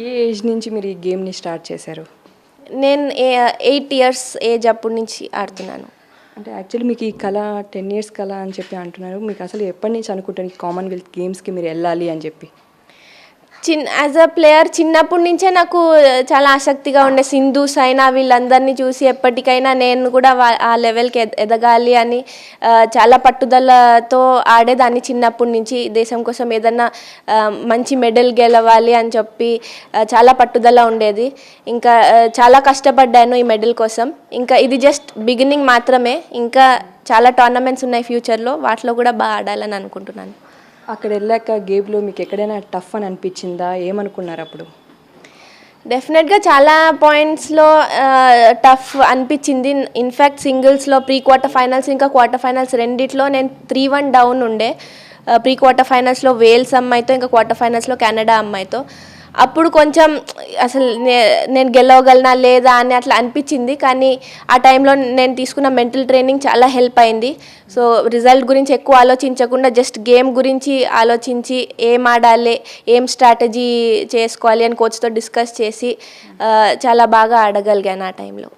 ఏ age నుంచి మీరు ఈ గేమ్ని స్టార్ట్ చేశారు? నేను 8 ఇయర్స్ ఏజ్ అప్పటి నుంచి ఆడుతున్నాను. అంటే యాక్చువల్లీ మీకు ఈ కళ 10 ఇయర్స్ కళ అని చెప్పి అంటున్నారు. మీకు అసలు ఎప్పటి నుంచి అనుకుంటారు ఈ కామన్వెల్త్ గేమ్స్కి మీరు వెళ్ళాలి అని చెప్పి? యాజ్ అ ప్లేయర్ చిన్నప్పటి నుంచే నాకు చాలా ఆసక్తిగా ఉండే. సింధు, సైనా వీళ్ళందరినీ చూసి ఎప్పటికైనా నేను కూడా ఆ లెవెల్కి ఎదగాలి అని చాలా పట్టుదలతో ఆడేదాన్ని చిన్నప్పటి నుంచి. దేశం కోసం ఏదన్నా మంచి మెడల్ గెలవాలి అని చెప్పి చాలా పట్టుదల ఉండేది. ఇంకా చాలా కష్టపడ్డాను ఈ మెడల్ కోసం. ఇంకా ఇది జస్ట్ బిగినింగ్ మాత్రమే. ఇంకా చాలా టోర్నమెంట్స్ ఉన్నాయి ఫ్యూచర్లో, వాటిలో కూడా బాగా ఆడాలని అనుకుంటున్నాను. అక్కడ వెళ్ళాక గేమ్లో మీకు ఎక్కడైనా టఫ్ అని అనిపించిందా? ఏమనుకున్నారు అప్పుడు? డెఫినెట్గా చాలా పాయింట్స్లో టఫ్ అనిపించింది. ఇన్ఫ్యాక్ట్ సింగిల్స్లో ప్రీ క్వార్టర్ ఫైనల్స్ ఇంకా క్వార్టర్ ఫైనల్స్ రెండిట్లో నేను 3-1 డౌన్ ఉండే. ప్రీ క్వార్టర్ ఫైనల్స్లో వేల్స్ అమ్మాయితో, ఇంకా క్వార్టర్ ఫైనల్స్లో కెనడా అమ్మాయితో. అప్పుడు కొంచెం అసలు నేను గెలవగలనా లేదా అని అట్లా అనిపించింది. కానీ ఆ టైంలో నేను తీసుకున్న మెంటల్ ట్రైనింగ్ చాలా హెల్ప్ అయింది. సో రిజల్ట్ గురించి ఎక్కువ ఆలోచించకుండా జస్ట్ గేమ్ గురించి ఆలోచించి ఏం ఆడాలి, ఏం స్ట్రాటజీ చేసుకోవాలి అని కోచ్తో డిస్కస్ చేసి చాలా బాగా ఆడగలిగాను ఆ టైంలో.